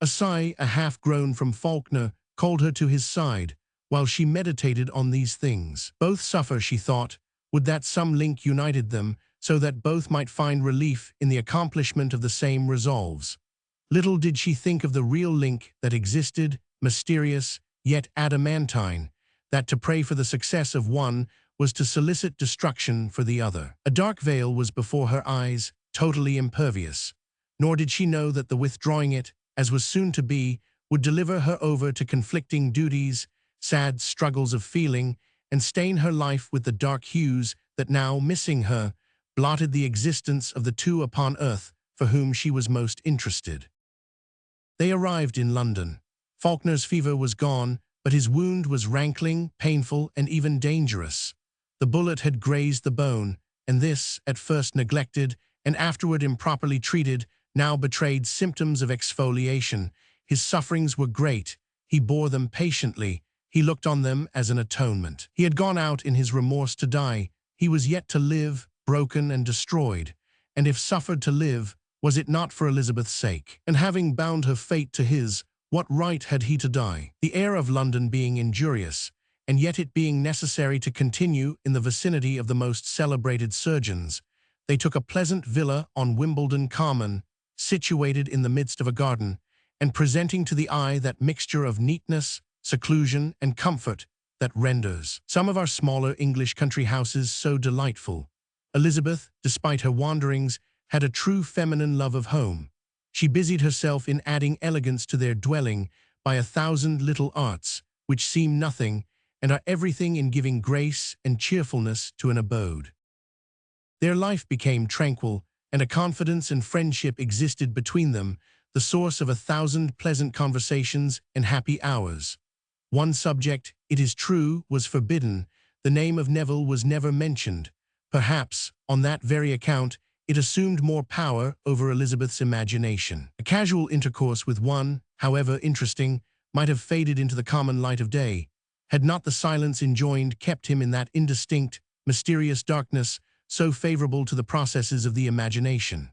A sigh, a half-groan from Falkner, called her to his side, while she meditated on these things. Both suffer, she thought. Would that some link united them, so that both might find relief in the accomplishment of the same resolves. Little did she think of the real link that existed, mysterious, yet adamantine, that to pray for the success of one was to solicit destruction for the other. A dark veil was before her eyes, totally impervious. Nor did she know that the withdrawing it, as was soon to be, would deliver her over to conflicting duties, sad struggles of feeling, and stain her life with the dark hues that now, missing her, blotted the existence of the two upon earth for whom she was most interested. They arrived in London. Falkner's fever was gone, but his wound was rankling, painful, and even dangerous. The bullet had grazed the bone, and this, at first neglected, and afterward improperly treated, now betrayed symptoms of exfoliation. His sufferings were great. He bore them patiently. He looked on them as an atonement. He had gone out in his remorse to die. He was yet to live, broken and destroyed. And if suffered to live, was it not for Elizabeth's sake? And having bound her fate to his, what right had he to die? The air of London being injurious, and yet it being necessary to continue in the vicinity of the most celebrated surgeons, they took a pleasant villa on Wimbledon Common, situated in the midst of a garden, and presenting to the eye that mixture of neatness, seclusion, and comfort that renders some of our smaller English country houses so delightful. Elizabeth, despite her wanderings, had a true feminine love of home. She busied herself in adding elegance to their dwelling by 1,000 little arts, which seem nothing, and are everything in giving grace and cheerfulness to an abode. Their life became tranquil, and a confidence and friendship existed between them, the source of 1,000 pleasant conversations and happy hours. One subject, it is true, was forbidden. The name of Neville was never mentioned. Perhaps, on that very account, it assumed more power over Elizabeth's imagination. A casual intercourse with one, however interesting, might have faded into the common light of day, had not the silence enjoined kept him in that indistinct, mysterious darkness so favorable to the processes of the imagination.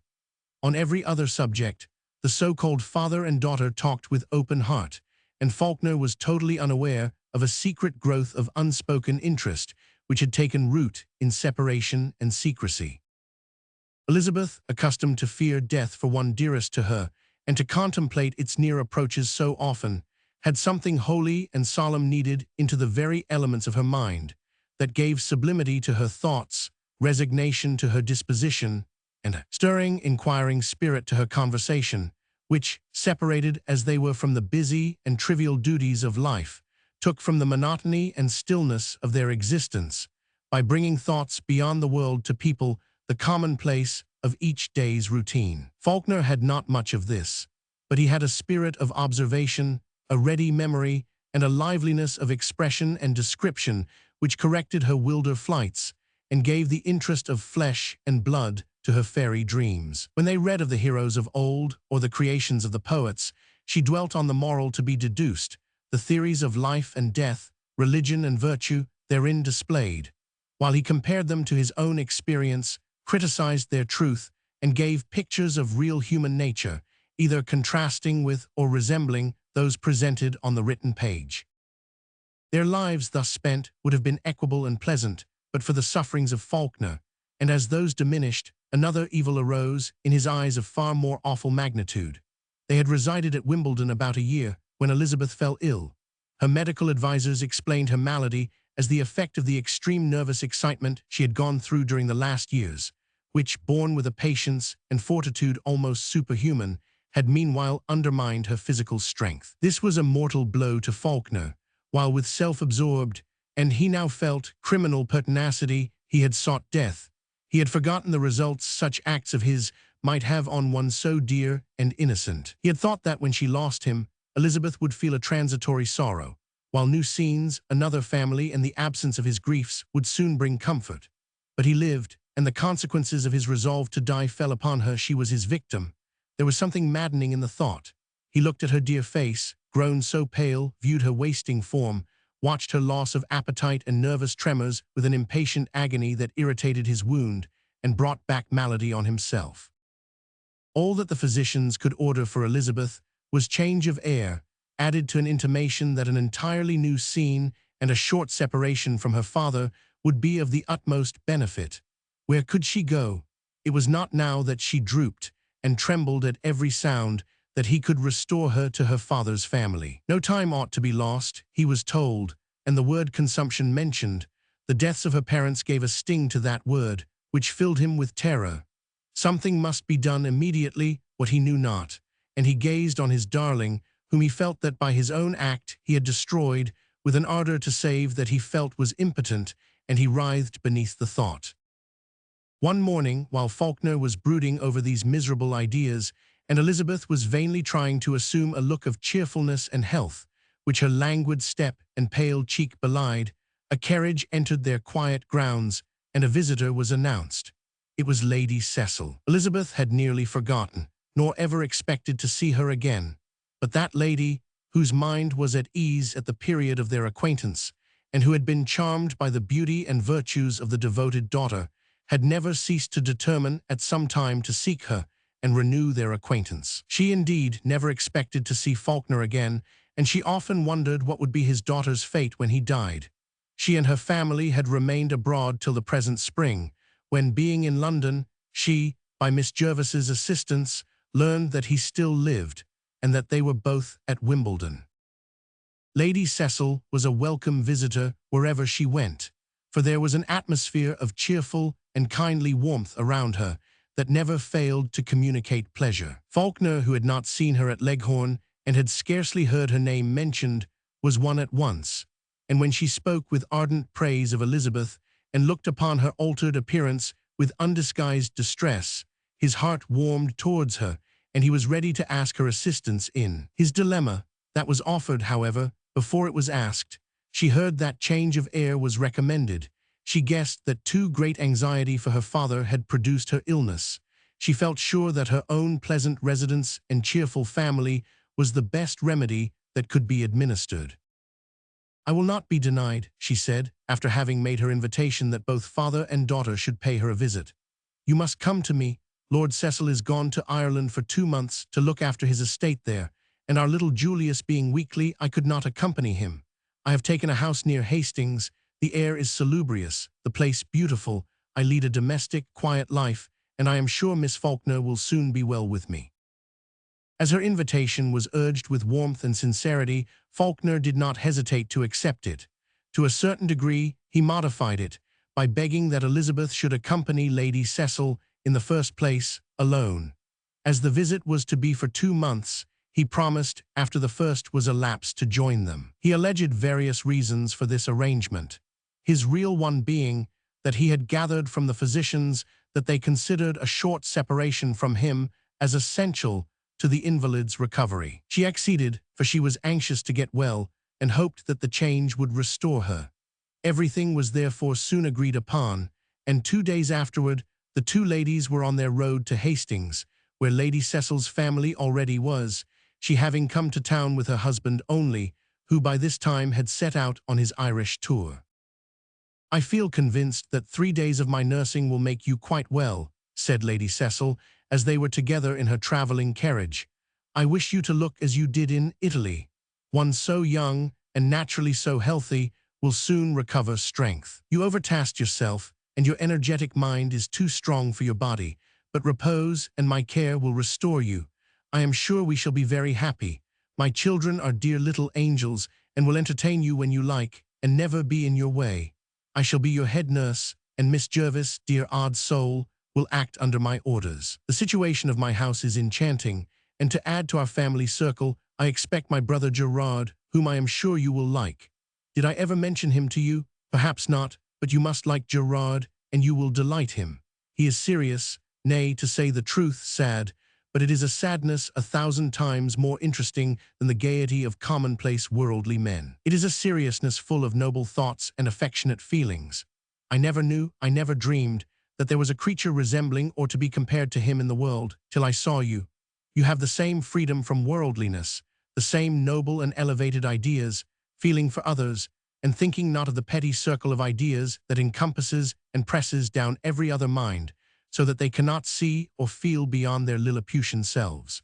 On every other subject, the so-called father and daughter talked with open heart, and Falkner was totally unaware of a secret growth of unspoken interest which had taken root in separation and secrecy. Elizabeth, accustomed to fear death for one dearest to her, and to contemplate its near approaches so often, had something holy and solemn kneaded into the very elements of her mind, that gave sublimity to her thoughts, resignation to her disposition, and a stirring, inquiring spirit to her conversation, which, separated as they were from the busy and trivial duties of life, took from the monotony and stillness of their existence, by bringing thoughts beyond the world to people the commonplace of each day's routine. Falkner had not much of this, but he had a spirit of observation, a ready memory, and a liveliness of expression and description which corrected her wilder flights, and gave the interest of flesh and blood to her fairy dreams. When they read of the heroes of old, or the creations of the poets, she dwelt on the moral to be deduced, the theories of life and death, religion and virtue therein displayed, while he compared them to his own experience, criticized their truth, and gave pictures of real human nature, either contrasting with or resembling those presented on the written page. Their lives thus spent would have been equable and pleasant, but for the sufferings of Falkner, and as those diminished, another evil arose, in his eyes of far more awful magnitude. They had resided at Wimbledon about a year, when Elizabeth fell ill. Her medical advisers explained her malady as the effect of the extreme nervous excitement she had gone through during the last years, which, borne with a patience and fortitude almost superhuman, had meanwhile undermined her physical strength. This was a mortal blow to Falkner, while with self-absorbed, and he now felt, criminal pertinacity, he had sought death. He had forgotten the results such acts of his might have on one so dear and innocent. He had thought that when she lost him, Elizabeth would feel a transitory sorrow, while new scenes, another family, and the absence of his griefs would soon bring comfort. But he lived, and the consequences of his resolve to die fell upon her. She was his victim. There was something maddening in the thought. He looked at her dear face, grown so pale, viewed her wasting form, watched her loss of appetite and nervous tremors with an impatient agony that irritated his wound and brought back malady on himself. All that the physicians could order for Elizabeth was change of air, added to an intimation that an entirely new scene and a short separation from her father would be of the utmost benefit. Where could she go? It was not now that she drooped and trembled at every sound that he could restore her to her father's family. No time ought to be lost, he was told, and the word consumption mentioned. The deaths of her parents gave a sting to that word, which filled him with terror. Something must be done immediately, what he knew not, and he gazed on his darling, whom he felt that by his own act he had destroyed, with an ardor to save that he felt was impotent, and he writhed beneath the thought. One morning, while Falkner was brooding over these miserable ideas, and Elizabeth was vainly trying to assume a look of cheerfulness and health, which her languid step and pale cheek belied, a carriage entered their quiet grounds, and a visitor was announced. It was Lady Cecil. Elizabeth had nearly forgotten, nor ever expected to see her again. But that lady, whose mind was at ease at the period of their acquaintance, and who had been charmed by the beauty and virtues of the devoted daughter, had never ceased to determine at some time to seek her and renew their acquaintance. She indeed never expected to see Falkner again, and she often wondered what would be his daughter's fate when he died. She and her family had remained abroad till the present spring, when, being in London, she, by Miss Jervis's assistance, learned that he still lived, and that they were both at Wimbledon. Lady Cecil was a welcome visitor wherever she went, for there was an atmosphere of cheerful and kindly warmth around her that never failed to communicate pleasure. Falkner, who had not seen her at Leghorn and had scarcely heard her name mentioned, was won at once, and when she spoke with ardent praise of Elizabeth and looked upon her altered appearance with undisguised distress, his heart warmed towards her, and he was ready to ask her assistance in his dilemma. That was offered, however, before it was asked. She heard that change of air was recommended. She guessed that too great anxiety for her father had produced her illness. She felt sure that her own pleasant residence and cheerful family was the best remedy that could be administered. "I will not be denied," she said, after having made her invitation that both father and daughter should pay her a visit. "You must come to me. Lord Cecil is gone to Ireland for 2 months to look after his estate there, and our little Julius being weakly, I could not accompany him. I have taken a house near Hastings. The air is salubrious, the place beautiful. I lead a domestic, quiet life, and I am sure Miss Falkner will soon be well with me." As her invitation was urged with warmth and sincerity, Falkner did not hesitate to accept it. To a certain degree, he modified it, by begging that Elizabeth should accompany Lady Cecil, in the first place, alone. As the visit was to be for 2 months, he promised, after the first was elapsed, to join them. He alleged various reasons for this arrangement, his real one being that he had gathered from the physicians that they considered a short separation from him as essential to the invalid's recovery. She acceded, for she was anxious to get well, and hoped that the change would restore her. Everything was therefore soon agreed upon, and 2 days afterward the two ladies were on their road to Hastings, where Lady Cecil's family already was, she having come to town with her husband only, who by this time had set out on his Irish tour. "I feel convinced that 3 days of my nursing will make you quite well," said Lady Cecil, as they were together in her traveling carriage. "I wish you to look as you did in Italy. One so young and naturally so healthy will soon recover strength. You overtasked yourself, and your energetic mind is too strong for your body, but repose and my care will restore you. I am sure we shall be very happy. My children are dear little angels and will entertain you when you like, and never be in your way. I shall be your head nurse, and Miss Jervis, dear odd soul, will act under my orders. The situation of my house is enchanting, and to add to our family circle, I expect my brother Gerard, whom I am sure you will like. Did I ever mention him to you? Perhaps not, but you must like Gerard, and you will delight him. He is serious, nay, to say the truth, sad, but it is a sadness 1,000 times more interesting than the gaiety of commonplace worldly men. It is a seriousness full of noble thoughts and affectionate feelings. I never knew, I never dreamed, that there was a creature resembling or to be compared to him in the world, till I saw you. You have the same freedom from worldliness, the same noble and elevated ideas, feeling for others, and thinking not of the petty circle of ideas that encompasses and presses down every other mind, so that they cannot see or feel beyond their Lilliputian selves.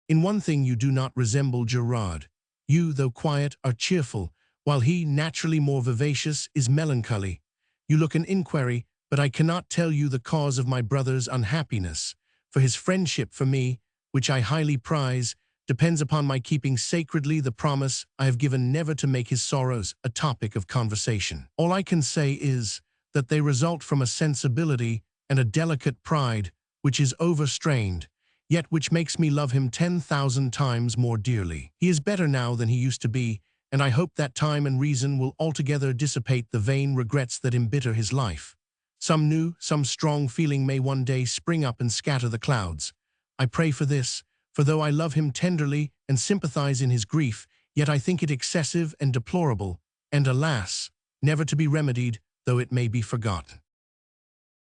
In one thing you do not resemble Gerard. You, though quiet, are cheerful, while he, naturally more vivacious, is melancholy. You look an inquiry, but I cannot tell you the cause of my brother's unhappiness, for his friendship for me, which I highly prize, depends upon my keeping sacredly the promise I have given never to make his sorrows a topic of conversation. All I can say is that they result from a sensibility and a delicate pride which is overstrained, yet which makes me love him 10,000 times more dearly. He is better now than he used to be, and I hope that time and reason will altogether dissipate the vain regrets that embitter his life. Some new, some strong feeling may one day spring up and scatter the clouds. I pray for this, for though I love him tenderly and sympathize in his grief, yet I think it excessive and deplorable, and alas, never to be remedied, though it may be forgotten.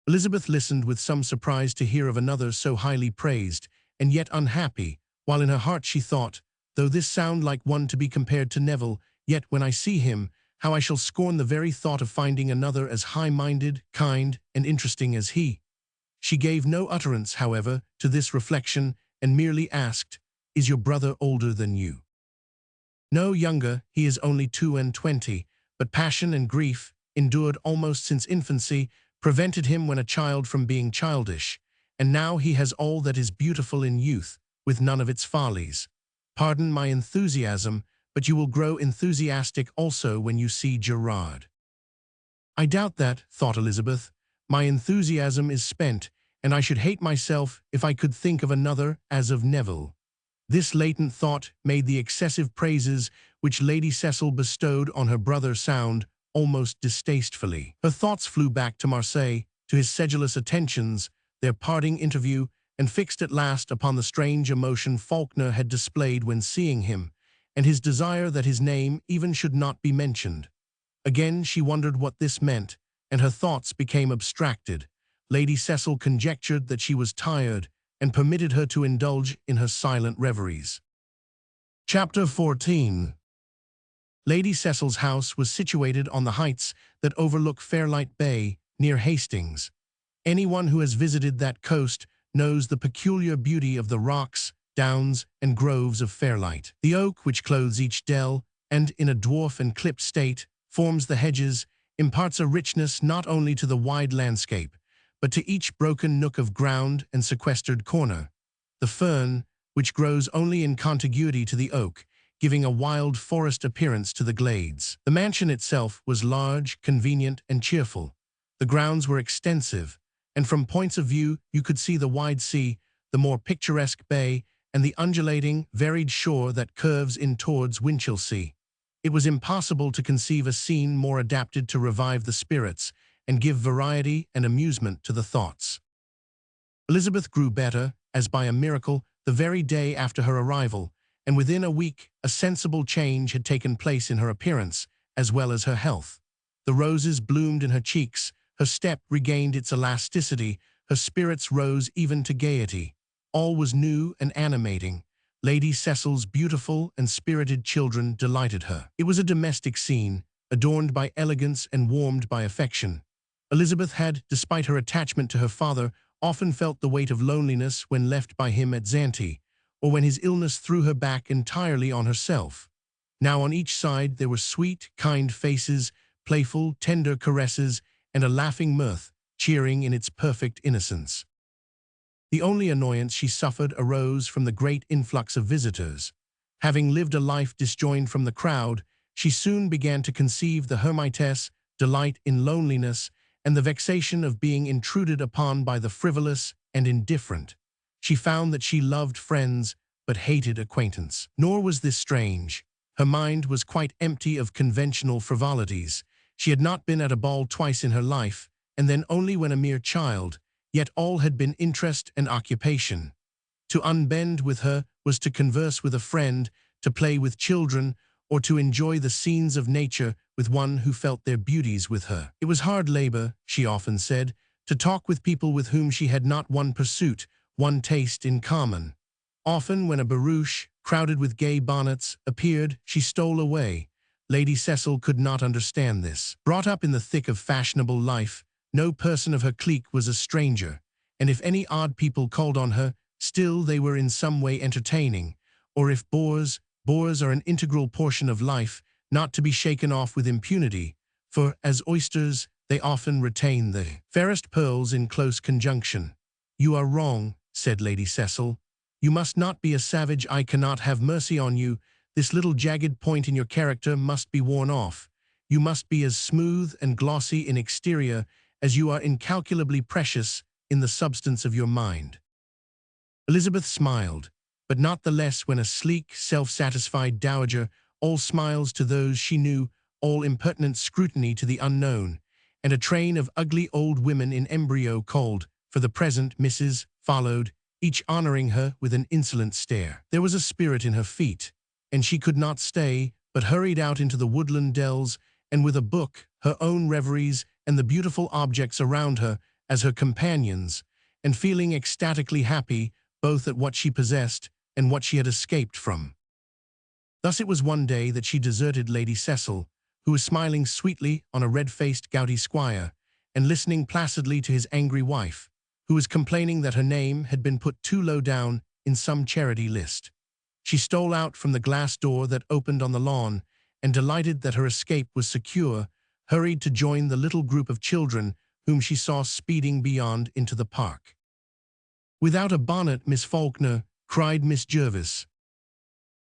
Elizabeth listened with some surprise to hear of another so highly praised, and yet unhappy, while in her heart she thought, though this sound like one to be compared to Neville, yet when I see him, how I shall scorn the very thought of finding another as high-minded, kind, and interesting as he. She gave no utterance, however, to this reflection, and merely asked, "Is your brother older than you?" "No, younger, he is only 22, but passion and grief, endured almost since infancy, prevented him when a child from being childish, and now he has all that is beautiful in youth, with none of its follies. Pardon my enthusiasm, but you will grow enthusiastic also when you see Gerard." "I doubt that," thought Elizabeth. "My enthusiasm is spent, and I should hate myself if I could think of another as of Neville." This latent thought made the excessive praises which Lady Cecil bestowed on her brother sound almost distastefully. Her thoughts flew back to Marseille, to his sedulous attentions, their parting interview, and fixed at last upon the strange emotion Falkner had displayed when seeing him, and his desire that his name even should not be mentioned. Again she wondered what this meant, and her thoughts became abstracted. Lady Cecil conjectured that she was tired, and permitted her to indulge in her silent reveries. Chapter 14. Lady Cecil's house was situated on the heights that overlook Fairlight Bay, near Hastings. Anyone who has visited that coast knows the peculiar beauty of the rocks, downs, and groves of Fairlight. The oak which clothes each dell, and in a dwarf and clipped state, forms the hedges, imparts a richness not only to the wide landscape, but to each broken nook of ground and sequestered corner. The fern, which grows only in contiguity to the oak, giving a wild forest appearance to the glades. The mansion itself was large, convenient, and cheerful. The grounds were extensive, and from points of view you could see the wide sea, the more picturesque bay, and the undulating, varied shore that curves in towards Winchelsea. It was impossible to conceive a scene more adapted to revive the spirits and give variety and amusement to the thoughts. Elizabeth grew better, as by a miracle, the very day after her arrival, and within a week a sensible change had taken place in her appearance, as well as her health. The roses bloomed in her cheeks, her step regained its elasticity, her spirits rose even to gaiety. All was new and animating. Lady Cecil's beautiful and spirited children delighted her. It was a domestic scene, adorned by elegance and warmed by affection. Elizabeth had, despite her attachment to her father, often felt the weight of loneliness when left by him at Zante, or when his illness threw her back entirely on herself. Now on each side there were sweet, kind faces, playful, tender caresses, and a laughing mirth, cheering in its perfect innocence. The only annoyance she suffered arose from the great influx of visitors. Having lived a life disjoined from the crowd, she soon began to conceive the hermitess' delight in loneliness and the vexation of being intruded upon by the frivolous and indifferent. She found that she loved friends but hated acquaintance. Nor was this strange. Her mind was quite empty of conventional frivolities. She had not been at a ball twice in her life, and then only when a mere child, yet all had been interest and occupation. To unbend with her was to converse with a friend, to play with children, or to enjoy the scenes of nature with one who felt their beauties with her. It was hard labor, she often said, to talk with people with whom she had not one pursuit, one taste in common. Often when a barouche, crowded with gay bonnets, appeared, she stole away. Lady Cecil could not understand this. Brought up in the thick of fashionable life, no person of her clique was a stranger, and if any odd people called on her, Still, they were in some way entertaining, or if bores are an integral portion of life, not to be shaken off with impunity, for, as oysters, they often retain the fairest pearls in close conjunction. "You are wrong," said Lady Cecil. "You must not be a savage. I cannot have mercy on you. This little jagged point in your character must be worn off. You must be as smooth and glossy in exterior as you are incalculably precious in the substance of your mind." Elizabeth smiled, but not the less when a sleek, self-satisfied dowager, all smiles to those she knew, all impertinent scrutiny to the unknown, and a train of ugly old women in embryo called, for the present, Mrs., followed, each honoring her with an insolent stare. There was a spirit in her feet, and she could not stay, but hurried out into the woodland dells, and with a book, her own reveries, and the beautiful objects around her as her companions, and feeling ecstatically happy both at what she possessed and what she had escaped from. Thus it was one day that she deserted Lady Cecil, who was smiling sweetly on a red-faced gouty squire, and listening placidly to his angry wife, who was complaining that her name had been put too low down in some charity list. She stole out from the glass door that opened on the lawn, and delighted that her escape was secure, hurried to join the little group of children whom she saw speeding beyond into the park. "Without a bonnet, Miss Falkner," cried Miss Jervis.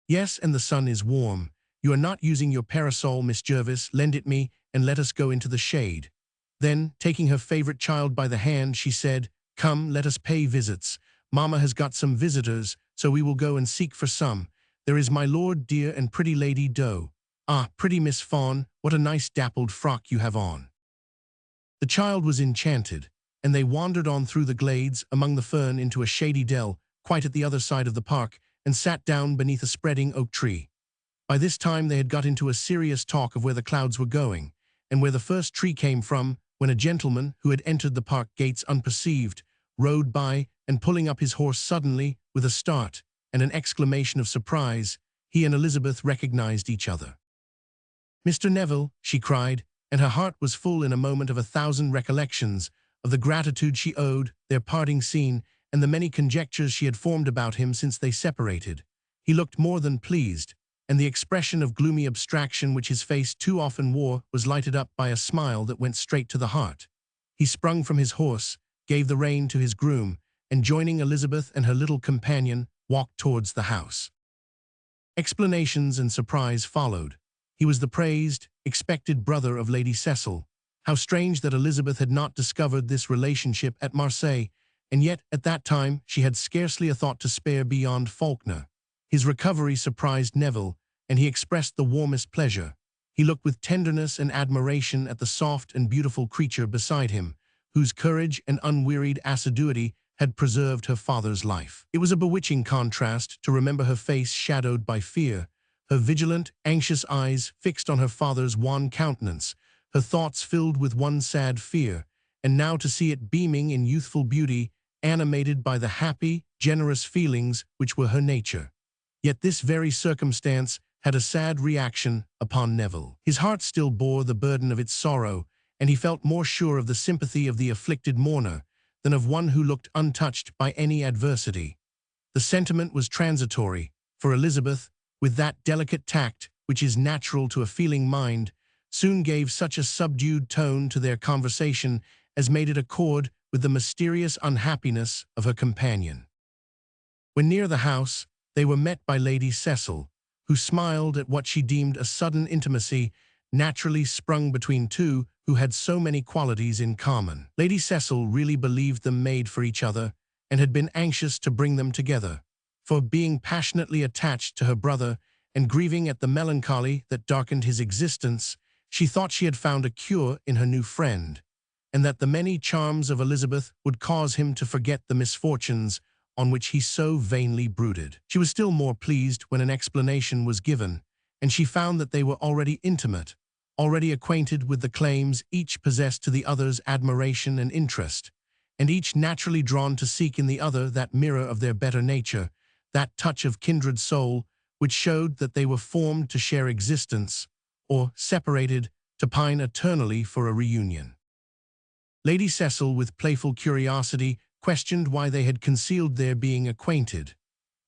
"Yes, and the sun is warm. You are not using your parasol, Miss Jervis. Lend it me, and let us go into the shade." Then, taking her favorite child by the hand, she said, "Come, let us pay visits. Mamma has got some visitors, so we will go and seek for some. There is my lord dear and pretty Lady Doe. Ah, pretty Miss Fawn, what a nice dappled frock you have on." The child was enchanted, and they wandered on through the glades, among the fern, into a shady dell, quite at the other side of the park, and sat down beneath a spreading oak tree. By this time they had got into a serious talk of where the clouds were going, and where the first tree came from, when a gentleman, who had entered the park gates unperceived, rode by, and pulling up his horse suddenly, with a start, and an exclamation of surprise, he and Elizabeth recognized each other. "Mr. Neville," she cried, and her heart was full in a moment of 1,000 recollections, of the gratitude she owed, their parting scene, and the many conjectures she had formed about him since they separated. He looked more than pleased, and the expression of gloomy abstraction which his face too often wore was lighted up by a smile that went straight to the heart. He sprung from his horse, gave the rein to his groom, and joining Elizabeth and her little companion, walked towards the house. Explanations and surprise followed. He was the praised, expected brother of Lady Cecil. How strange that Elizabeth had not discovered this relationship at Marseilles, and yet at that time she had scarcely a thought to spare beyond Falkner. His recovery surprised Neville, and he expressed the warmest pleasure. He looked with tenderness and admiration at the soft and beautiful creature beside him, whose courage and unwearied assiduity had preserved her father's life. It was a bewitching contrast to remember her face shadowed by fear, her vigilant, anxious eyes fixed on her father's wan countenance, her thoughts filled with one sad fear, and now to see it beaming in youthful beauty, animated by the happy, generous feelings which were her nature. Yet this very circumstance had a sad reaction upon Neville. His heart still bore the burden of its sorrow, and he felt more sure of the sympathy of the afflicted mourner than of one who looked untouched by any adversity. The sentiment was transitory, for Elizabeth, with that delicate tact which is natural to a feeling mind, soon gave such a subdued tone to their conversation as made it accord with the mysterious unhappiness of her companion. When near the house, they were met by Lady Cecil, who smiled at what she deemed a sudden intimacy naturally sprung between two who had so many qualities in common. Lady Cecil really believed them made for each other, and had been anxious to bring them together, for being passionately attached to her brother and grieving at the melancholy that darkened his existence, she thought she had found a cure in her new friend, and that the many charms of Elizabeth would cause him to forget the misfortunes on which he so vainly brooded. She was still more pleased when an explanation was given, and she found that they were already intimate, already acquainted with the claims each possessed to the other's admiration and interest, and each naturally drawn to seek in the other that mirror of their better nature, that touch of kindred soul, which showed that they were formed to share existence, or, separated, to pine eternally for a reunion. Lady Cecil, with playful curiosity, questioned why they had concealed their being acquainted.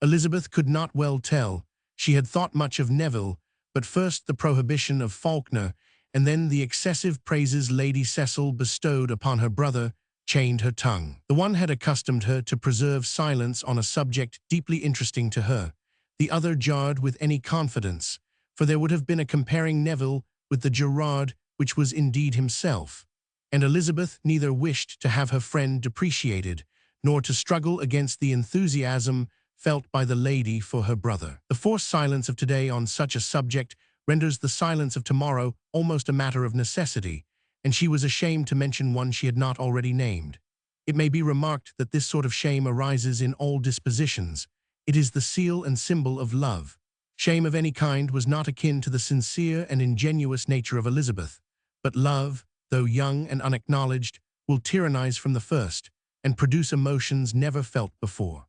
Elizabeth could not well tell. She had thought much of Neville, but first the prohibition of Falkner, and then the excessive praises Lady Cecil bestowed upon her brother, chained her tongue. The one had accustomed her to preserve silence on a subject deeply interesting to her. The other jarred with any confidence, for there would have been a comparing Neville with the Gerard which was indeed himself, and Elizabeth neither wished to have her friend depreciated, nor to struggle against the enthusiasm felt by the lady for her brother. The forced silence of today on such a subject renders the silence of tomorrow almost a matter of necessity, and she was ashamed to mention one she had not already named. It may be remarked that this sort of shame arises in all dispositions. It is the seal and symbol of love. Shame of any kind was not akin to the sincere and ingenuous nature of Elizabeth, but love, though young and unacknowledged, will tyrannize from the first, and produce emotions never felt before.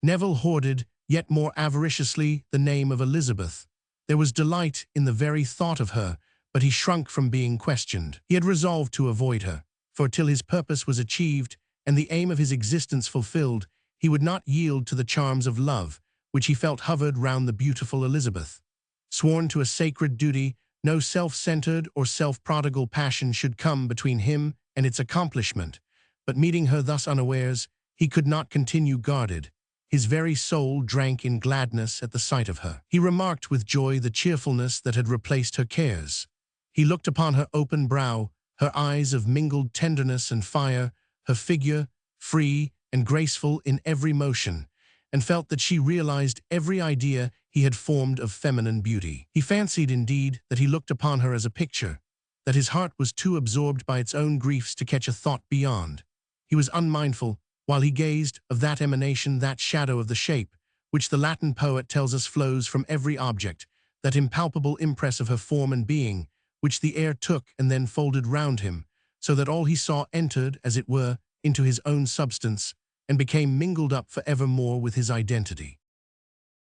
Neville hoarded, yet more avariciously, the name of Elizabeth. There was delight in the very thought of her, but he shrunk from being questioned. He had resolved to avoid her, for till his purpose was achieved and the aim of his existence fulfilled, he would not yield to the charms of love, which he felt hovered round the beautiful Elizabeth. Sworn to a sacred duty, no self-centered or self-prodigal passion should come between him and its accomplishment, but meeting her thus unawares, he could not continue guarded. His very soul drank in gladness at the sight of her. He remarked with joy the cheerfulness that had replaced her cares. He looked upon her open brow, her eyes of mingled tenderness and fire, her figure, free and graceful in every motion, and felt that she realized every idea he had formed of feminine beauty. He fancied, indeed, that he looked upon her as a picture, that his heart was too absorbed by its own griefs to catch a thought beyond. He was unmindful, while he gazed, of that emanation, that shadow of the shape, which the Latin poet tells us flows from every object, that impalpable impress of her form and being, which the air took and then folded round him, so that all he saw entered, as it were, into his own substance, and became mingled up for evermore with his identity.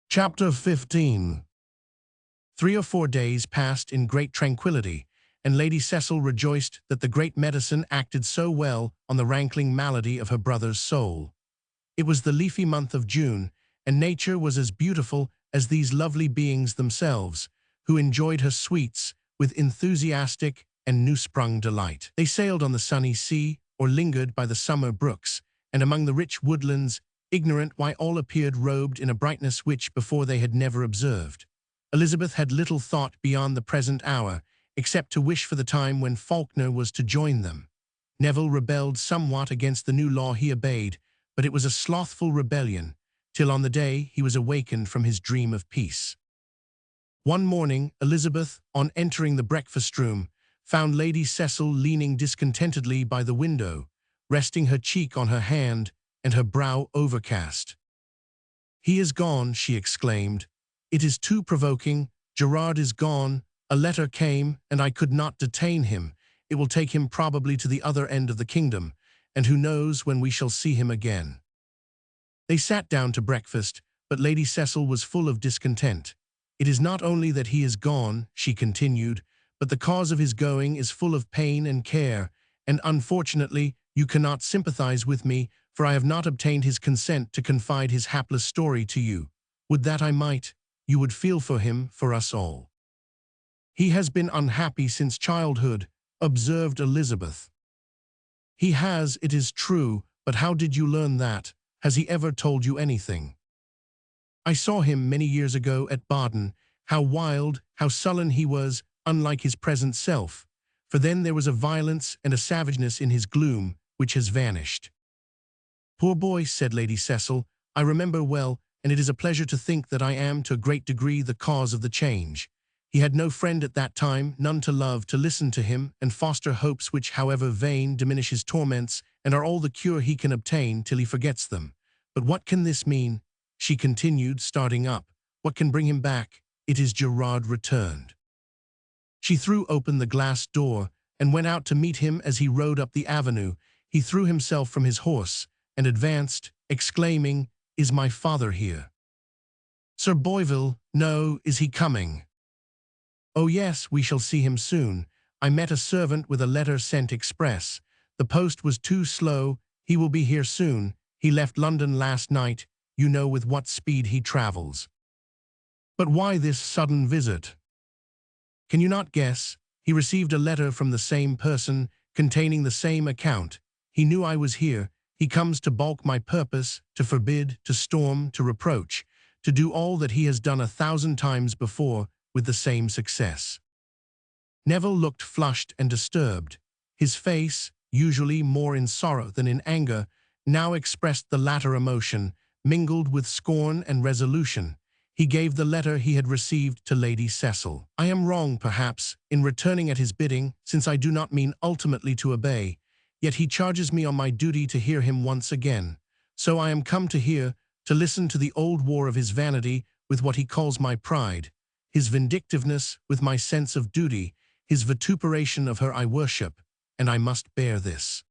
Chapter 15. 3 or 4 days passed in great tranquillity, and Lady Cecil rejoiced that the great medicine acted so well on the rankling malady of her brother's soul. It was the leafy month of June, and nature was as beautiful as these lovely beings themselves, who enjoyed her sweets with enthusiastic and new-sprung delight. They sailed on the sunny sea, or lingered by the summer brooks, and among the rich woodlands, ignorant why all appeared robed in a brightness which before they had never observed. Elizabeth had little thought beyond the present hour, except to wish for the time when Falkner was to join them. Neville rebelled somewhat against the new law he obeyed, but it was a slothful rebellion, till on the day he was awakened from his dream of peace. One morning, Elizabeth, on entering the breakfast-room, found Lady Cecil leaning discontentedly by the window, resting her cheek on her hand and her brow overcast. "He is gone," she exclaimed. "It is too provoking. Gerard is gone. A letter came, and I could not detain him. It will take him probably to the other end of the kingdom, and who knows when we shall see him again." They sat down to breakfast, but Lady Cecil was full of discontent. "It is not only that he is gone," she continued, "but the cause of his going is full of pain and care, and unfortunately you cannot sympathize with me, for I have not obtained his consent to confide his hapless story to you. Would that I might. You would feel for him, for us all." "He has been unhappy since childhood," observed Elizabeth. "He has, it is true, but how did you learn that? Has he ever told you anything?" "I saw him many years ago at Baden. How wild, how sullen he was, unlike his present self. For then there was a violence and a savageness in his gloom, which has vanished." "Poor boy," said Lady Cecil, "I remember well, and it is a pleasure to think that I am to a great degree the cause of the change. He had no friend at that time, none to love, to listen to him, and foster hopes which, however vain, diminish his torments, and are all the cure he can obtain till he forgets them. But what can this mean?" she continued, starting up. "What can bring him back? It is Gerard returned." She threw open the glass door, and went out to meet him as he rode up the avenue. He threw himself from his horse, and advanced, exclaiming, "Is my father here?" "Sir Boyville, no, is he coming?" "Oh yes, we shall see him soon. I met a servant with a letter sent express. The post was too slow. He will be here soon. He left London last night. You know with what speed he travels. But why this sudden visit? Can you not guess? He received a letter from the same person, containing the same account. He knew I was here. He comes to balk my purpose, to forbid, to storm, to reproach, to do all that he has done 1,000 times before, with the same success. Neville looked flushed and disturbed. His face, usually more in sorrow than in anger, now expressed the latter emotion, mingled with scorn and resolution. He gave the letter he had received to Lady Cecil. I am wrong, perhaps, in returning at his bidding, since I do not mean ultimately to obey, yet he charges me on my duty to hear him once again. So I am come to hear, to listen to the old war of his vanity with what he calls my pride, his vindictiveness with my sense of duty, his vituperation of her I worship, and I must bear this.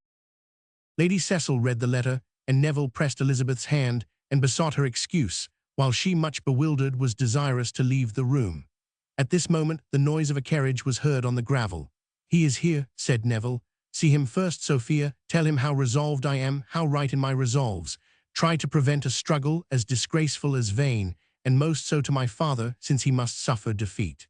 Lady Cecil read the letter, and Neville pressed Elizabeth's hand and besought her excuse, while she, much bewildered, was desirous to leave the room. At this moment the noise of a carriage was heard on the gravel. "He is here," said Neville. "See him first, Sophia. Tell him how resolved I am, how right in my resolves. Try to prevent a struggle as disgraceful as vain, and most so to my father, since he must suffer defeat."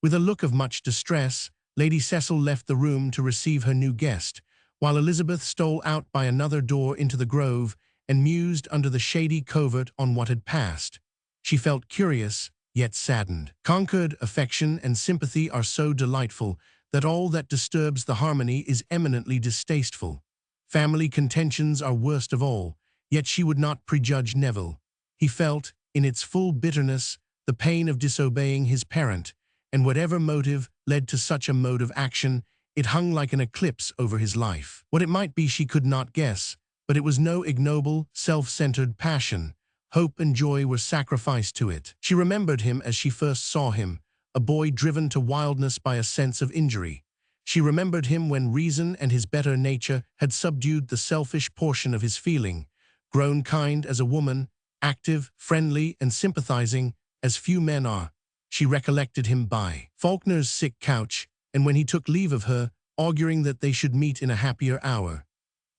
With a look of much distress, Lady Cecil left the room to receive her new guest, while Elizabeth stole out by another door into the grove and mused under the shady covert on what had passed. She felt curious, yet saddened. Conquered affection and sympathy are so delightful that all that disturbs the harmony is eminently distasteful. Family contentions are worst of all, yet she would not prejudge Neville. He felt, in its full bitterness, the pain of disobeying his parent, and whatever motive led to such a mode of action, it hung like an eclipse over his life. What it might be she could not guess, but it was no ignoble, self-centered passion. Hope and joy were sacrificed to it. She remembered him as she first saw him, a boy driven to wildness by a sense of injury. She remembered him when reason and his better nature had subdued the selfish portion of his feeling, grown kind as a woman, active, friendly, and sympathizing, as few men are. She recollected him by Falkner's sick couch, and when he took leave of her, auguring that they should meet in a happier hour.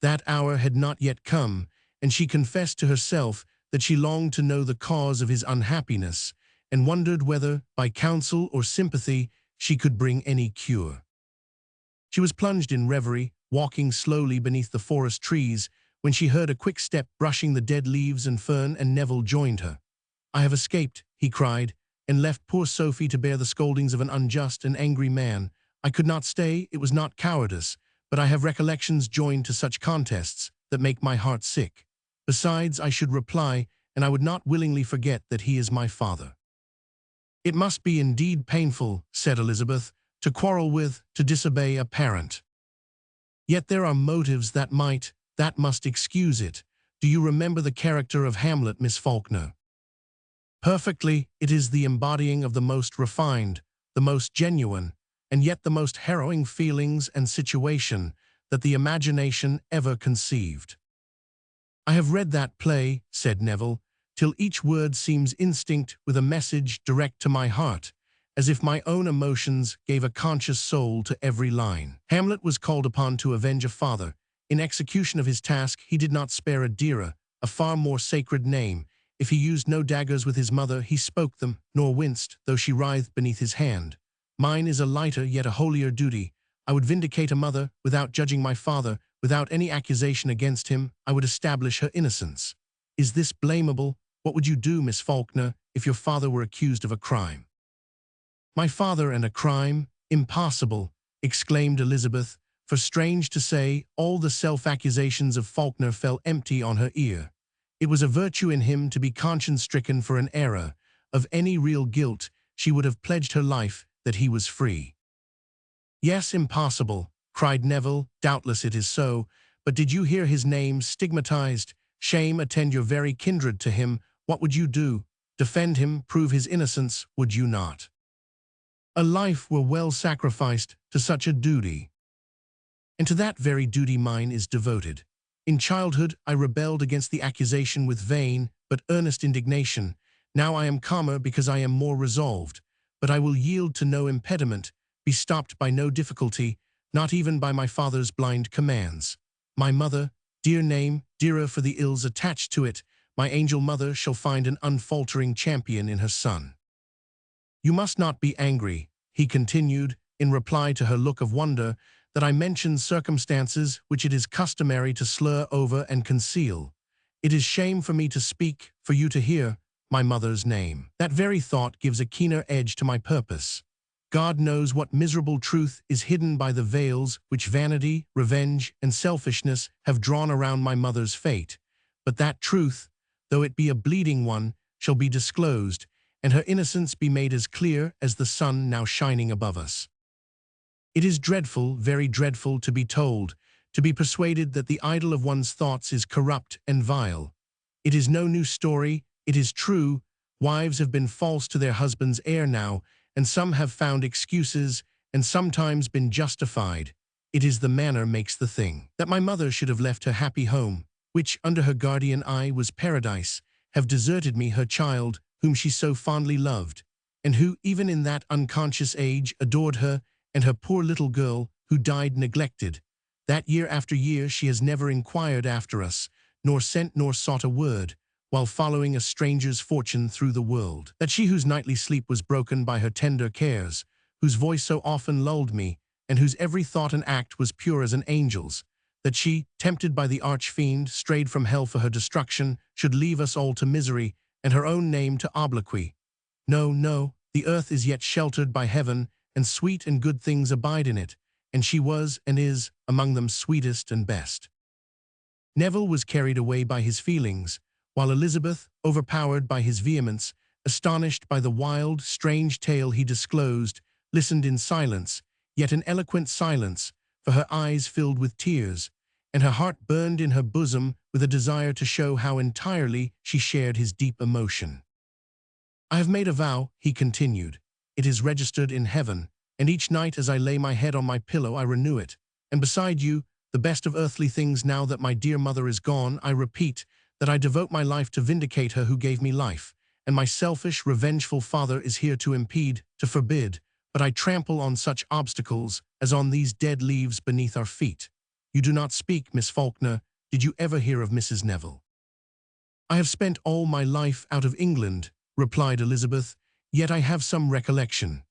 That hour had not yet come, and she confessed to herself that she longed to know the cause of his unhappiness, and wondered whether, by counsel or sympathy, she could bring any cure. She was plunged in reverie, walking slowly beneath the forest trees, when she heard a quick step brushing the dead leaves and fern, and Neville joined her. "I have escaped," he cried, "and left poor Sophie to bear the scoldings of an unjust and angry man. I could not stay, it was not cowardice, but I have recollections joined to such contests that make my heart sick. Besides, I should reply, and I would not willingly forget that he is my father." "It must be indeed painful," said Elizabeth, "to quarrel with, to disobey a parent. Yet there are motives that must excuse it. Do you remember the character of Hamlet, Miss Falkner?" "Perfectly. It is the embodying of the most refined, the most genuine, and yet the most harrowing feelings and situation that the imagination ever conceived." "I have read that play," said Neville, "till each word seems instinct with a message direct to my heart, as if my own emotions gave a conscious soul to every line." Hamlet was called upon to avenge a father. In execution of his task, he did not spare a dearer, a far more sacred name. If he used no daggers with his mother, he spoke them, nor winced, though she writhed beneath his hand. Mine is a lighter yet a holier duty. I would vindicate a mother without judging my father, without any accusation against him. I would establish her innocence. Is this blamable? What would you do, Miss Falkner, if your father were accused of a crime?" "My father and a crime? Impossible!" exclaimed Elizabeth, for strange to say, all the self-accusations of Falkner fell empty on her ear. It was a virtue in him to be conscience-stricken for an error. Of any real guilt, she would have pledged her life that he was free. "Yes, impossible," cried Neville. "Doubtless it is so, but did you hear his name stigmatized? Shame attend your very kindred to him. What would you do? Defend him, prove his innocence, would you not? A life were well sacrificed to such a duty. And to that very duty mine is devoted. In childhood I rebelled against the accusation with vain but earnest indignation. Now I am calmer because I am more resolved. But I will yield to no impediment, be stopped by no difficulty, not even by my father's blind commands. My mother, Dear name, dearer for the ills attached to it, my angel mother shall find an unfaltering champion in her son. You must not be angry, he continued, in reply to her look of wonder, that I mention circumstances which it is customary to slur over and conceal. It is shame for me to speak, for you to hear, my mother's name. That very thought gives a keener edge to my purpose. God knows what miserable truth is hidden by the veils which vanity, revenge, and selfishness have drawn around my mother's fate. But that truth, though it be a bleeding one, shall be disclosed, and her innocence be made as clear as the sun now shining above us. It is dreadful, very dreadful, to be told, to be persuaded that the idol of one's thoughts is corrupt and vile. It is no new story, it is true. Wives have been false to their husbands ere now, and some have found excuses, and sometimes been justified. It is the manner makes the thing. That my mother should have left her happy home, which under her guardian eye was paradise, have deserted me, her child, whom she so fondly loved, and who, even in that unconscious age, adored her, and her poor little girl, who died neglected. That year after year she has never inquired after us, nor sent nor sought a word, while following a stranger's fortune through the world. That she whose nightly sleep was broken by her tender cares, whose voice so often lulled me, and whose every thought and act was pure as an angel's, that she, tempted by the arch-fiend, strayed from hell for her destruction, should leave us all to misery, and her own name to obloquy. No, no, the earth is yet sheltered by heaven, and sweet and good things abide in it, and she was and is among them sweetest and best. Neville was carried away by his feelings, while Elizabeth, overpowered by his vehemence, astonished by the wild, strange tale he disclosed, listened in silence, yet an eloquent silence, for her eyes filled with tears, and her heart burned in her bosom with a desire to show how entirely she shared his deep emotion. I have made a vow, he continued. It is registered in heaven, and each night as I lay my head on my pillow I renew it. And beside you, the best of earthly things, now that my dear mother is gone, I repeat that I devote my life to vindicate her who gave me life, and my selfish, revengeful father is here to impede, to forbid, but I trample on such obstacles as on these dead leaves beneath our feet. You do not speak, Miss Falkner. Did you ever hear of Mrs. Neville? I have spent all my life out of England, replied Elizabeth, yet I have some recollection.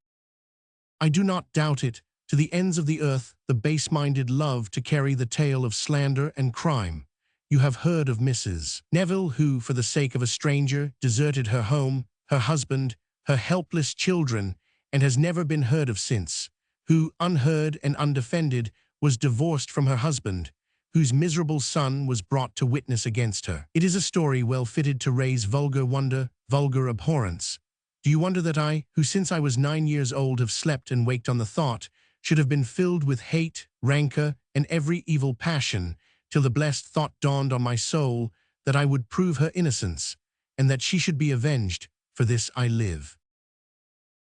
I do not doubt it, to the ends of the earth the base-minded love to carry the tale of slander and crime. You have heard of Mrs. Neville, who, for the sake of a stranger, deserted her home, her husband, her helpless children, and has never been heard of since, who, unheard and undefended, was divorced from her husband, whose miserable son was brought to witness against her. It is a story well fitted to raise vulgar wonder, vulgar abhorrence. Do you wonder that I, who since I was 9 years old have slept and waked on the thought, should have been filled with hate, rancor, and every evil passion, till the blessed thought dawned on my soul that I would prove her innocence, and that she should be avenged? For this I live.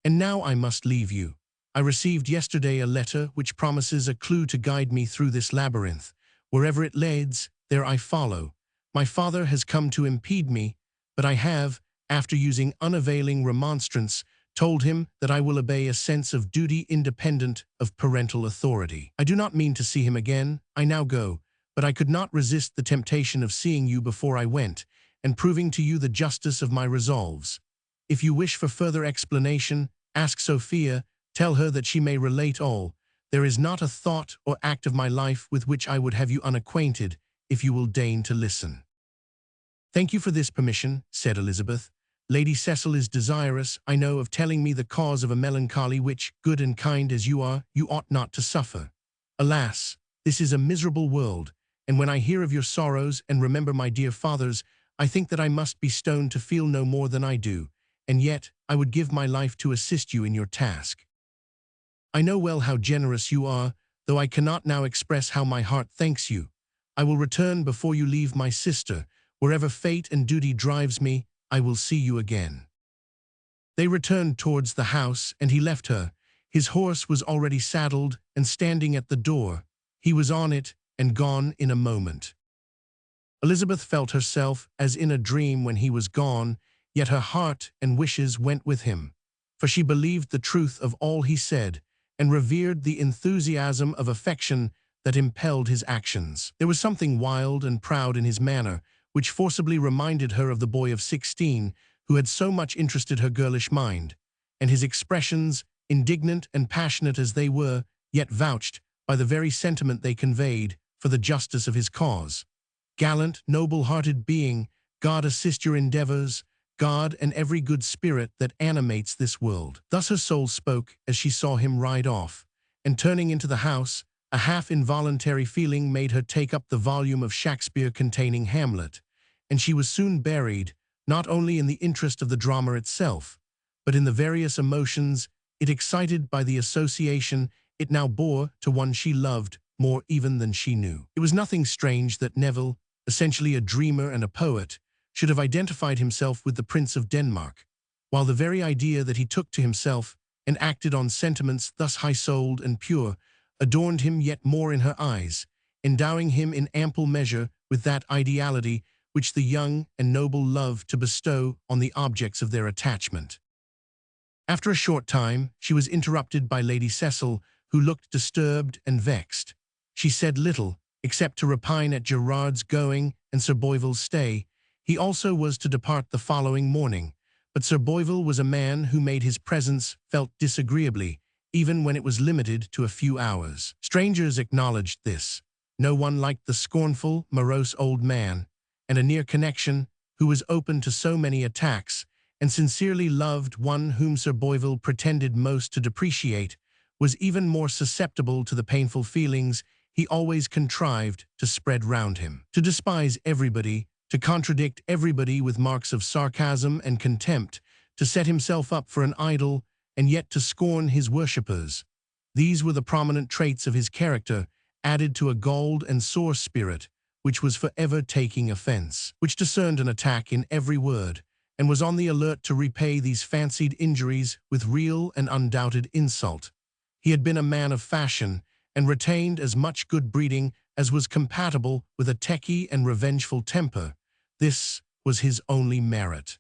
And now I must leave you. I received yesterday a letter which promises a clue to guide me through this labyrinth. Wherever it leads, there I follow. My father has come to impede me, but I have, after using unavailing remonstrance, told him that I will obey a sense of duty independent of parental authority. I do not mean to see him again. I now go, but I could not resist the temptation of seeing you before I went, and proving to you the justice of my resolves. If you wish for further explanation, ask Sophia, tell her that she may relate all. There is not a thought or act of my life with which I would have you unacquainted, if you will deign to listen. Thank you for this permission, said Elizabeth. Lady Cecil is desirous, I know, of telling me the cause of a melancholy which, good and kind as you are, you ought not to suffer. Alas, this is a miserable world, and when I hear of your sorrows and remember my dear father's, I think that I must be stoned to feel no more than I do, and yet I would give my life to assist you in your task. I know well how generous you are, though I cannot now express how my heart thanks you. I will return before you leave my sister. Wherever fate and duty drives me, I will see you again. They returned towards the house, and he left her. His horse was already saddled and standing at the door. He was on it and gone in a moment. Elizabeth felt herself as in a dream when he was gone, yet her heart and wishes went with him, for she believed the truth of all he said, and revered the enthusiasm of affection that impelled his actions. There was something wild and proud in his manner, which forcibly reminded her of the boy of 16 who had so much interested her girlish mind, and his expressions, indignant and passionate as they were, yet vouched, by the very sentiment they conveyed, for the justice of his cause. Gallant, noble-hearted being, God assist your endeavors, God and every good spirit that animates this world. Thus her soul spoke as she saw him ride off, and turning into the house, a half-involuntary feeling made her take up the volume of Shakespeare containing Hamlet, and she was soon buried, not only in the interest of the drama itself, but in the various emotions it excited by the association it now bore to one she loved more even than she knew. It was nothing strange that Neville, essentially a dreamer and a poet, should have identified himself with the Prince of Denmark, while the very idea that he took to himself and acted on sentiments thus high-souled and pure adorned him yet more in her eyes, endowing him in ample measure with that ideality which the young and noble love to bestow on the objects of their attachment. After a short time, she was interrupted by Lady Cecil, who looked disturbed and vexed. She said little, except to repine at Gerard's going and Sir Boyville's stay. He also was to depart the following morning, but Sir Boyville was a man who made his presence felt disagreeably, even when it was limited to a few hours. Strangers acknowledged this. No one liked the scornful, morose old man, and a near connection, who was open to so many attacks, and sincerely loved one whom Sir Boyville pretended most to depreciate, was even more susceptible to the painful feelings he always contrived to spread round him. To despise everybody, to contradict everybody with marks of sarcasm and contempt, to set himself up for an idol, and yet to scorn his worshippers. These were the prominent traits of his character, added to a galled and sore spirit, which was forever taking offense, which discerned an attack in every word, and was on the alert to repay these fancied injuries with real and undoubted insult. He had been a man of fashion, and retained as much good breeding as was compatible with a techy and revengeful temper. This was his only merit.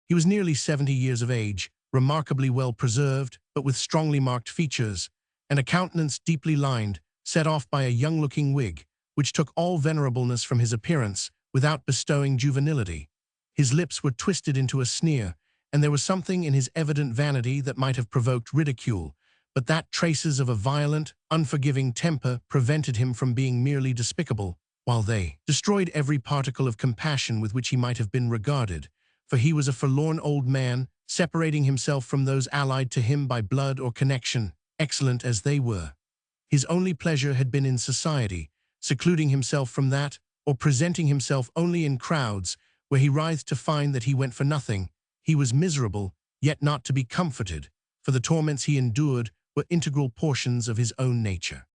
He was nearly 70 years of age, remarkably well preserved, but with strongly marked features, and a countenance deeply lined, set off by a young-looking wig, which took all venerableness from his appearance without bestowing juvenility. His lips were twisted into a sneer, and there was something in his evident vanity that might have provoked ridicule, but that traces of a violent, unforgiving temper prevented him from being merely despicable, while they destroyed every particle of compassion with which he might have been regarded, for he was a forlorn old man, separating himself from those allied to him by blood or connection, excellent as they were. His only pleasure had been in society, secluding himself from that, or presenting himself only in crowds, where he writhed to find that he went for nothing. He was miserable, yet not to be comforted, for the torments he endured were integral portions of his own nature.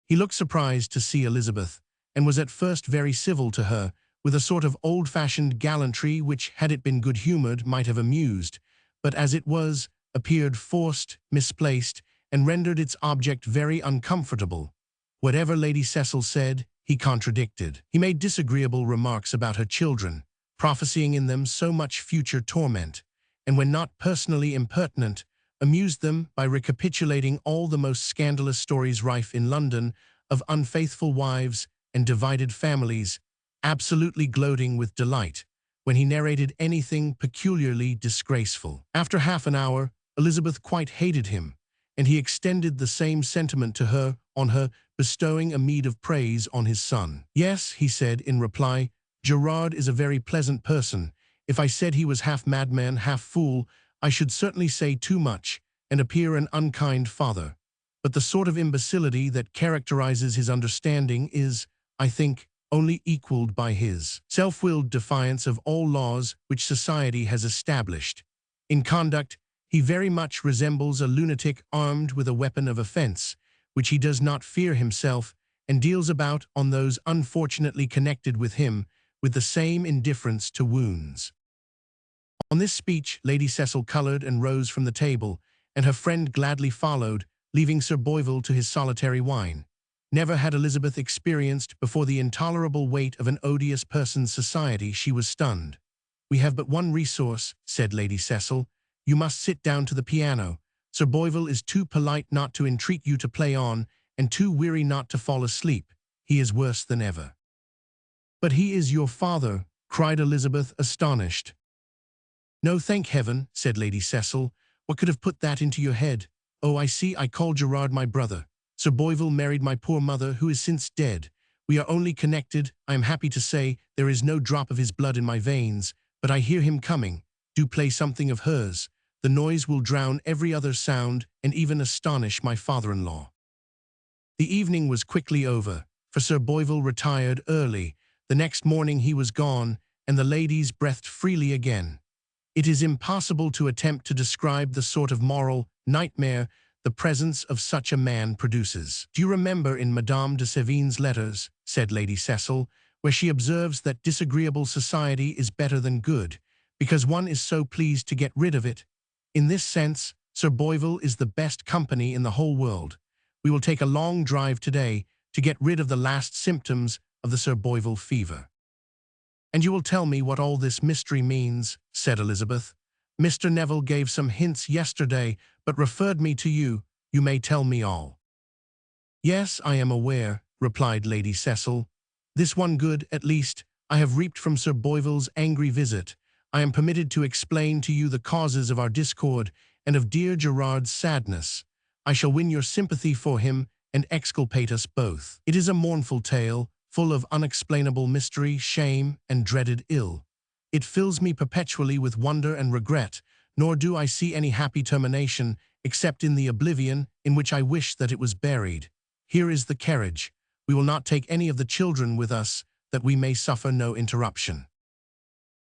He looked surprised to see Elizabeth, and was at first very civil to her, with a sort of old-fashioned gallantry which, had it been good-humored, might have amused, but as it was, appeared forced, misplaced, and rendered its object very uncomfortable. Whatever Lady Cecil said, he contradicted. He made disagreeable remarks about her children, prophesying in them so much future torment, and when not personally impertinent, amused them by recapitulating all the most scandalous stories rife in London of unfaithful wives and divided families, absolutely gloating with delight when he narrated anything peculiarly disgraceful. After half an hour, Elizabeth quite hated him, and he extended the same sentiment to her on her bestowing a meed of praise on his son. "Yes," he said in reply, "Gerard is a very pleasant person. If I said he was half madman, half fool, I should certainly say too much, and appear an unkind father. But the sort of imbecility that characterizes his understanding is, I think, only equaled by his self-willed defiance of all laws which society has established. In conduct, he very much resembles a lunatic armed with a weapon of offense, which he does not fear himself, and deals about on those unfortunately connected with him with the same indifference to wounds." On this speech, Lady Cecil coloured and rose from the table, and her friend gladly followed, leaving Sir Boyville to his solitary wine. Never had Elizabeth experienced before the intolerable weight of an odious person's society. She was stunned. "We have but one resource," said Lady Cecil. "You must sit down to the piano. Sir Boyville is too polite not to entreat you to play on, and too weary not to fall asleep. He is worse than ever." "But he is your father," cried Elizabeth, astonished. "No, thank heaven," said Lady Cecil. "What could have put that into your head? Oh, I see, I called Gerard my brother. Sir Boyvill married my poor mother, who is since dead. We are only connected, I am happy to say. There is no drop of his blood in my veins, but I hear him coming. Do play something of hers. The noise will drown every other sound and even astonish my father-in-law." The evening was quickly over, for Sir Boyvill retired early. The next morning he was gone, and the ladies breathed freely again. It is impossible to attempt to describe the sort of moral nightmare the presence of such a man produces. "Do you remember in Madame de Sevigne's letters," said Lady Cecil, "where she observes that disagreeable society is better than good, because one is so pleased to get rid of it? In this sense, Sir Boyvill is the best company in the whole world. We will take a long drive today to get rid of the last symptoms of the Sir Boyvill fever." "And you will tell me what all this mystery means," said Elizabeth. "Mr. Neville gave some hints yesterday, but referred me to you. You may tell me all." "Yes, I am aware," replied Lady Cecil. "This one good, at least, I have reaped from Sir Boyvill's angry visit. I am permitted to explain to you the causes of our discord and of dear Gerard's sadness. I shall win your sympathy for him and exculpate us both. It is a mournful tale, full of unexplainable mystery, shame, and dreaded ill. It fills me perpetually with wonder and regret, nor do I see any happy termination except in the oblivion in which I wish that it was buried. Here is the carriage. We will not take any of the children with us, that we may suffer no interruption."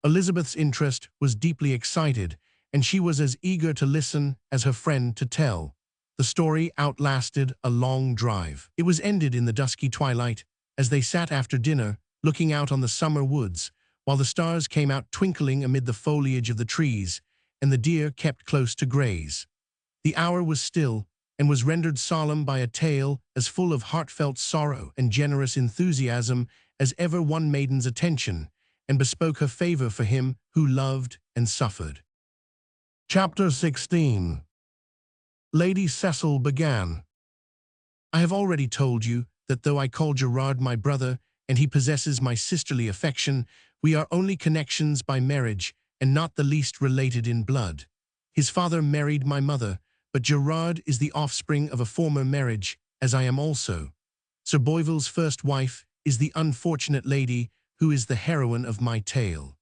Elizabeth's interest was deeply excited, and she was as eager to listen as her friend to tell. The story outlasted a long drive. It was ended in the dusky twilight, as they sat after dinner, looking out on the summer woods, while the stars came out twinkling amid the foliage of the trees, and the deer kept close to graze. The hour was still, and was rendered solemn by a tale as full of heartfelt sorrow and generous enthusiasm as ever won maiden's attention, and bespoke her favor for him who loved and suffered. Chapter 16. Lady Cecil began. "I have already told you that though I call Gerard my brother, and he possesses my sisterly affection, we are only connections by marriage, and not the least related in blood. His father married my mother, but Gerard is the offspring of a former marriage, as I am also. Sir Boyvill's first wife is the unfortunate lady who is the heroine of my tale.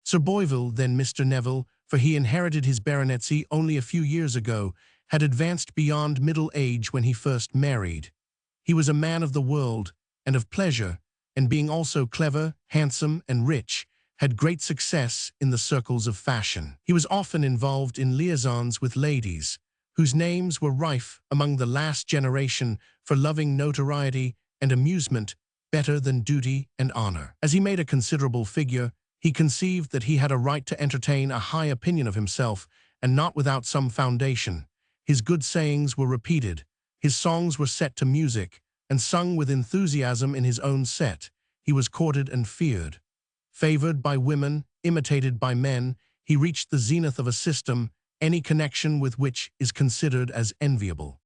Sir Boyvill, then Mr. Neville, for he inherited his baronetcy only a few years ago, had advanced beyond middle age when he first married. He was a man of the world and of pleasure, and being also clever, handsome, and rich, had great success in the circles of fashion. He was often involved in liaisons with ladies, whose names were rife among the last generation for loving notoriety and amusement better than duty and honor. As he made a considerable figure, he conceived that he had a right to entertain a high opinion of himself, and not without some foundation. His good sayings were repeated, his songs were set to music, and sung with enthusiasm in his own set. He was courted and feared. Favored by women, imitated by men, he reached the zenith of a system, any connection with which is considered as enviable.